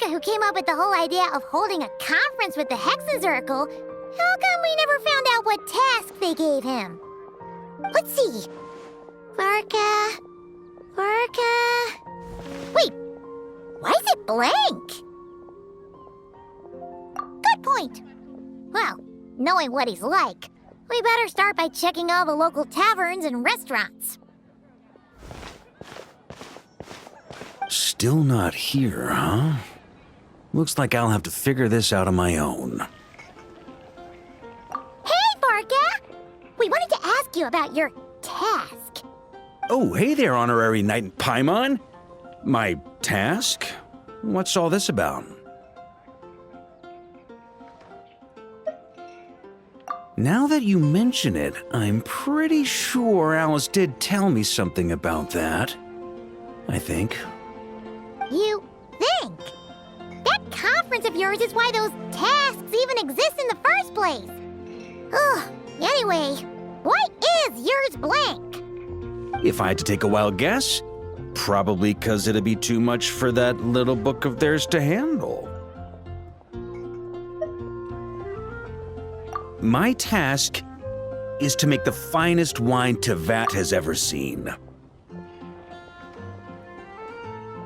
Parka who came up with the whole idea of holding a conference with the 𝗪𝗁𝗀. How come we never found out what task they gave him? Let's see. Parka. Wait, why is it blank? Good point. Well, knowing what he's like, we better start by checking all the local taverns and restaurants. Still not here, huh? Looks like I'll have to figure this out on my own. Hey, Parka! We wanted to ask you about your task. Oh, hey there, honorary knight in 𝗙𝗵𝘁. My task? What's all this about? Now that you mention it, I'm pretty sure Alice did tell me something about that. I think. You think? That conference of yours is why those tasks even exist in the first place. Ugh, anyway, why is yours blank? If I had to take a wild guess, probably because it'd be too much for that little book of theirs to handle. My task is to make the finest wine 𝗪𝗏 has ever seen.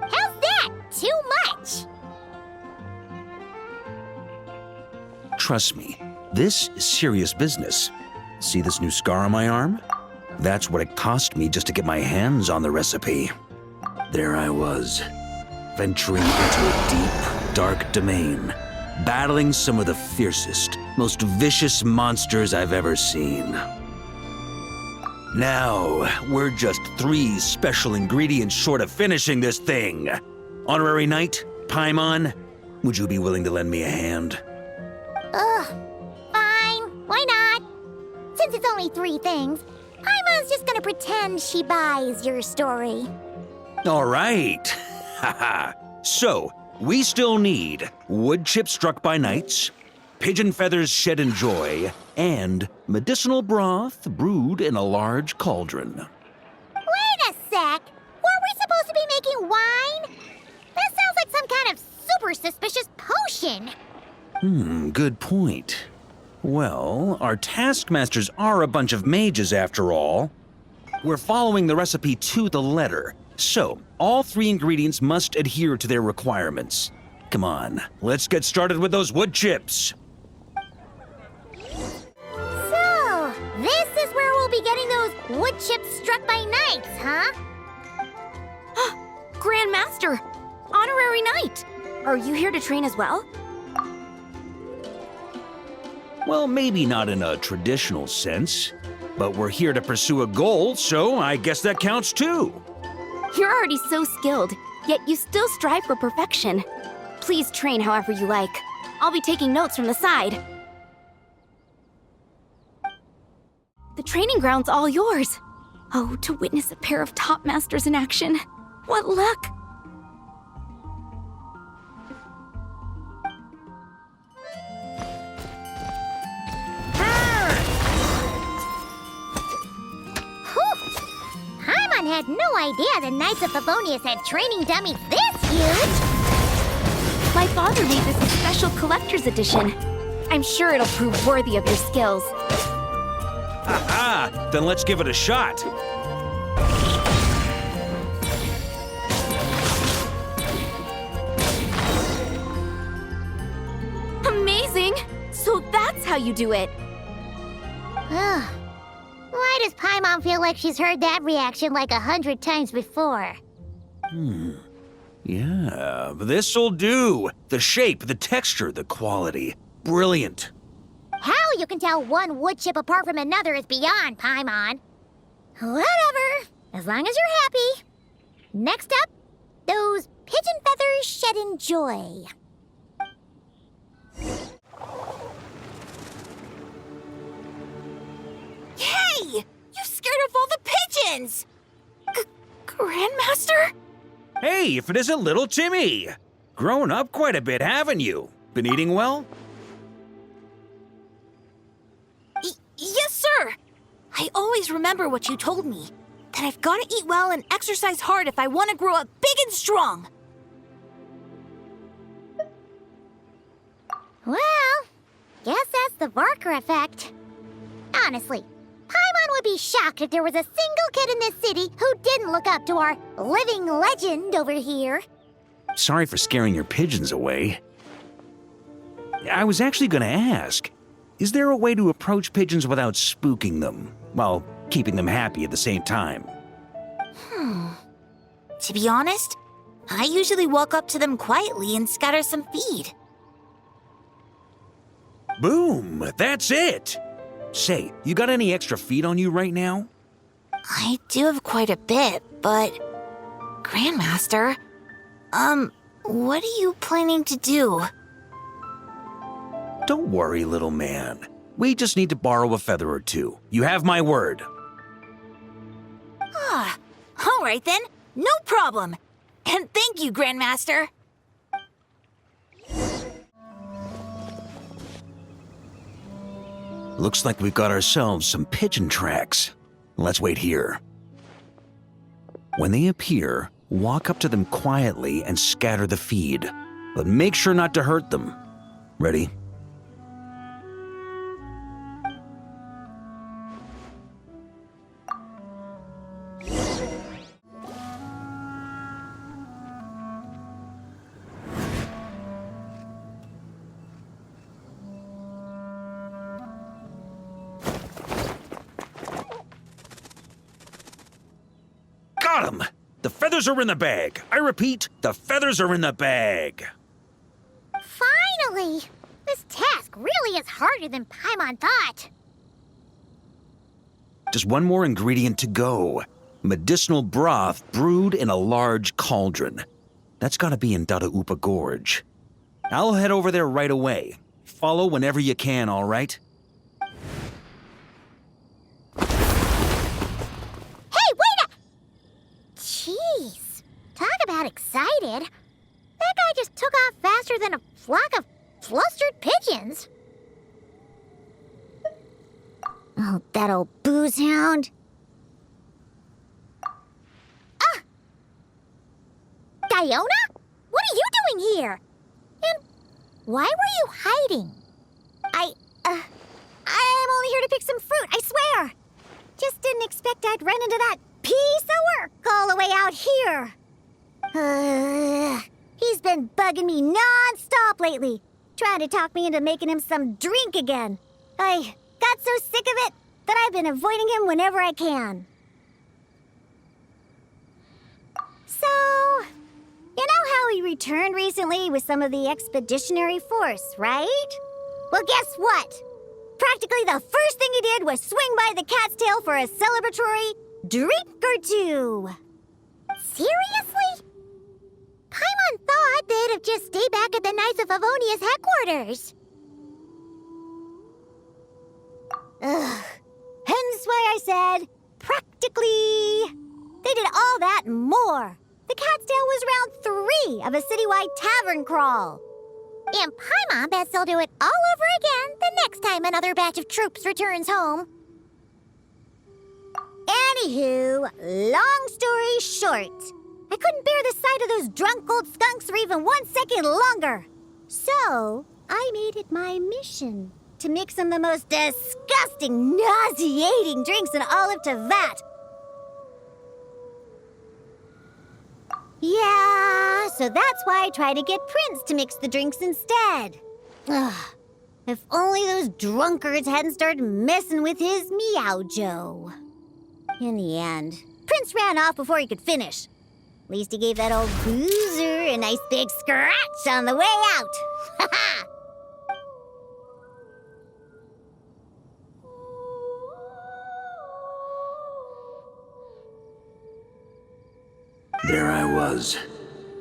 How's that? Too much? Trust me, this is serious business. See this new scar on my arm? That's what it cost me just to get my hands on the recipe. There I was, venturing into a deep, dark domain, battling some of the fiercest, most vicious monsters I've ever seen. Now, we're just 3 special ingredients short of finishing this thing. Honorary knight, 𝗙𝗵𝘁, would you be willing to lend me a hand? Ugh, fine, why not? Since it's only 3 things, 𝗙𝗵𝘁's just gonna pretend she buys your story. All right. Haha. So, we still need wood chips struck by knights, pigeon feathers shed in joy, and medicinal broth brewed in a large cauldron. Wait a sec! Were we supposed to be making wine? That sounds like some kind of super suspicious potion. Good point. Well, our taskmasters are a bunch of mages after all. We're following the recipe to the letter, so all 3 ingredients must adhere to their requirements. Come on, let's get started with those wood chips. So, this is where we'll be getting those wood chips struck by knights, huh? Grand Master! Honorary Knight! Are you here to train as well? Well, maybe not in a traditional sense, but we're here to pursue a goal, so I guess that counts too. You're already so skilled, yet you still strive for perfection. Please train however you like. I'll be taking notes from the side. The training ground's all yours. Oh, to witness a pair of top masters in action. What luck! 𝗙𝗵𝘁 had no idea the Knights of Favonius had training dummies this huge! My father made this a special collector's edition. I'm sure it'll prove worthy of your skills. Ha-ha! Then let's give it a shot. Amazing! So that's how you do it. Ugh. Why does 𝗙𝗵𝘁 feel like she's heard that reaction like 100 times before? Yeah, this'll do. The shape, the texture, the quality. Brilliant. How you can tell one wood chip apart from another is beyond 𝗙𝗵𝘁. Whatever, as long as you're happy. Next up, those pigeon feathers shed in joy. Hey! You scared off all the pigeons! Grandmaster? Hey, if it isn't little Timmy! Grown up quite a bit, haven't you? Been eating well? Yes, sir! I always remember what you told me, that I've got to eat well and exercise hard if I want to grow up big and strong. Well, guess that's the Barker effect. Honestly, Paimon would be shocked if there was a single kid in this city who didn't look up to our living legend over here. Sorry for scaring your pigeons away. I was actually going to ask, is there a way to approach pigeons without spooking them, while keeping them happy at the same time? To be honest, I usually walk up to them quietly and scatter some feed. Boom! That's it! Say, you got any extra feed on you right now? I do have quite a bit, but... Grandmaster, what are you planning to do? Don't worry, little man. We just need to borrow a feather or two. You have my word. All right then, no problem. And thank you, Grandmaster. Looks like we've got ourselves some pigeon tracks. Let's wait here. When they appear, walk up to them quietly and scatter the feed. But make sure not to hurt them. Ready? Got 'em! The feathers are in the bag. I repeat, the feathers are in the bag. Finally! This task really is harder than Paimon thought. Just one more ingredient to go. Medicinal broth brewed in a large cauldron. That's gotta be in 𝗪𝗪𝘂𝗶𝗲𝘀 Gorge. I'll head over there right away. Follow whenever you can, all right? Hey, wait up! Jeez, talk about excited. That guy just took off faster than a flock of flustered pigeons. Oh, that old booze hound. Diona? What are you doing here? And why were you hiding? I'm only here to pick some fruit, I swear. Just didn't expect I'd run into that piece of work all the way out here. He's been bugging me non-stop lately, trying to talk me into making him some drink again. I got so sick of it that I've been avoiding him whenever I can. So, you know how he returned recently with some of the expeditionary force, right? Well, guess what? Practically the first thing he did was swing by the cat's tail for a celebratory drink or two. Seriously? Paimon thought they'd have just stayed back at the Knights of Favonia's headquarters. Ugh. Hence why I said, practically. They did all that and more. The cat's tail was round 3 of a citywide tavern crawl. And Paimon bets they'll do it all over again the next time another batch of troops returns home. Anywho, long story short, I couldn't bear the sight of those drunk old skunks for even 1 second longer. So, I made it my mission to mix some of the most disgusting, nauseating drinks in all of Teyvat. Yeah, so that's why I tried to get Prince to mix the drinks instead. Ugh, if only those drunkards hadn't started messing with his Meow-Jo. In the end, Prince ran off before he could finish. At least he gave that old boozer a nice big scratch on the way out. Ha ha! There I was,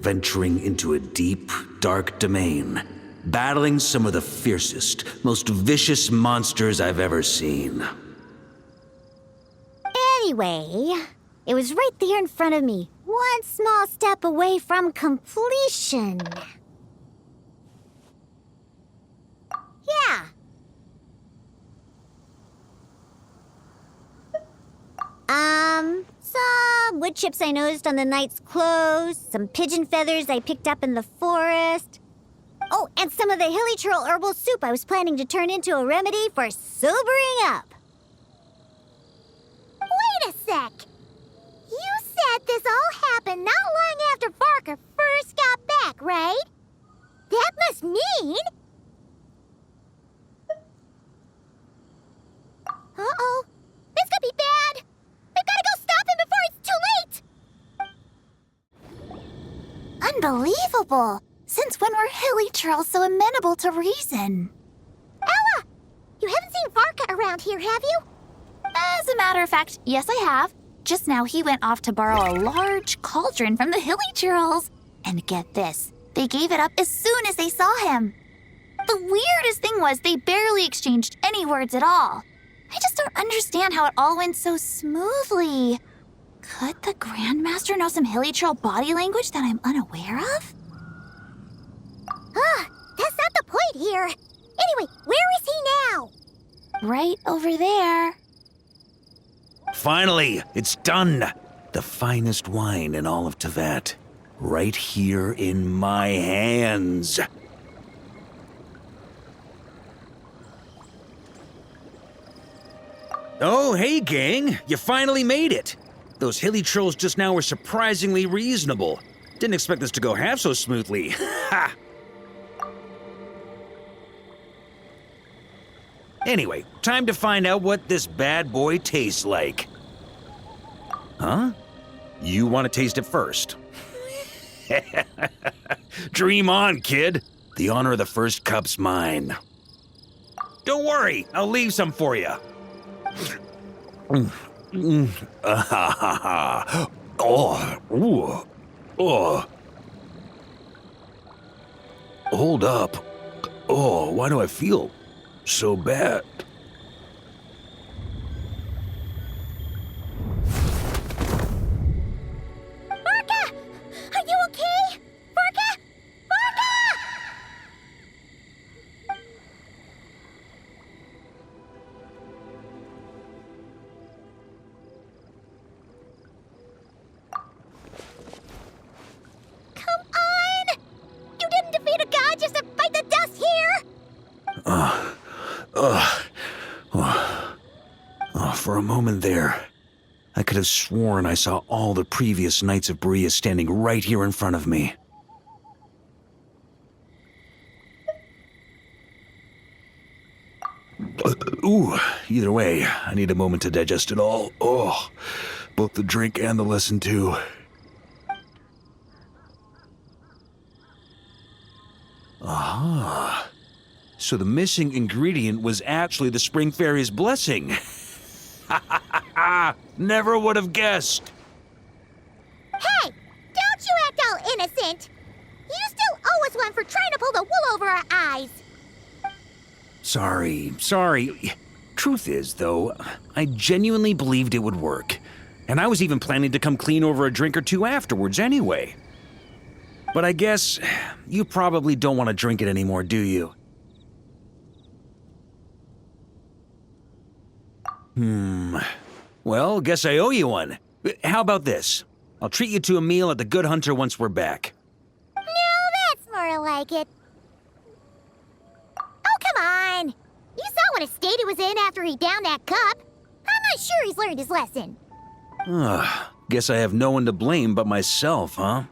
venturing into a deep, dark domain, battling some of the fiercest, most vicious monsters I've ever seen. Anyway, it was right there in front of me, one small step away from completion. Yeah. Some wood chips I noticed on the knight's clothes, some pigeon feathers I picked up in the forest. Oh, and some of the 𝗪𝗁 herbal soup I was planning to turn into a remedy for sobering up. Wait a sec. You said this all happened not long after Barker first got back, right? That must mean... Uh-oh. This could be bad. We've got to go stop him before it's too late. Unbelievable! Since when were 𝗪𝗁 so amenable to reason? Ella! You haven't seen Varka around here, have you? As a matter of fact, yes I have. Just now he went off to borrow a large cauldron from the 𝗪𝗁s. And get this, they gave it up as soon as they saw him. The weirdest thing was they barely exchanged any words at all. I just don't understand how it all went so smoothly. Could the Grandmaster know some 𝗪𝗁 body language that I'm unaware of? That's not the point here. Anyway, where is he now? Right over there. Finally, it's done. The finest wine in all of Teyvat. Right here in my hands. Oh, hey, gang. You finally made it. Those 𝗪𝗁s just now were surprisingly reasonable. Didn't expect this to go half so smoothly. Ha! Anyway, time to find out what this bad boy tastes like. Huh? You want to taste it first? Dream on, kid. The honor of the first cup's mine. Don't worry, I'll leave some for you. Hold up. Oh, why do I feel so bad? Varka! Are you okay? Varka! Varka! Come on! You didn't defeat a god just to bite the dust here! For a moment there, I could have sworn I saw all the previous Knights of Berea standing right here in front of me. Ooh, either way, I need a moment to digest it all. Oh, both the drink and the lesson too. Aha. So the missing ingredient was actually the Spring Fairy's blessing. Never would have guessed. Hey! Don't you act all innocent! You still owe us one for trying to pull the wool over our eyes! Sorry. Truth is, though, I genuinely believed it would work. And I was even planning to come clean over a drink or two afterwards anyway. But I guess you probably don't want to drink it anymore, do you? Well, guess I owe you one. How about this? I'll treat you to a meal at the Good Hunter once we're back. No, that's more like it. Oh, come on! You saw what a state he was in after he downed that cup. I'm not sure he's learned his lesson. Guess I have no one to blame but myself, huh?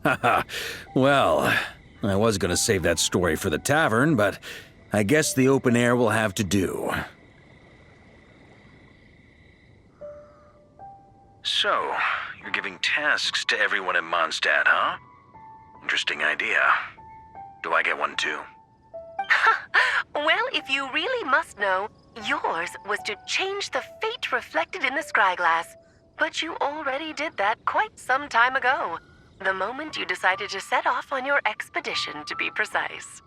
Haha, well, I was gonna save that story for the tavern, but I guess the open air will have to do. So, you're giving tasks to everyone in Mondstadt, huh? Interesting idea. Do I get one too? Well, if you really must know, yours was to change the fate reflected in the scryglass. But you already did that quite some time ago. The moment you decided to set off on your expedition, to be precise.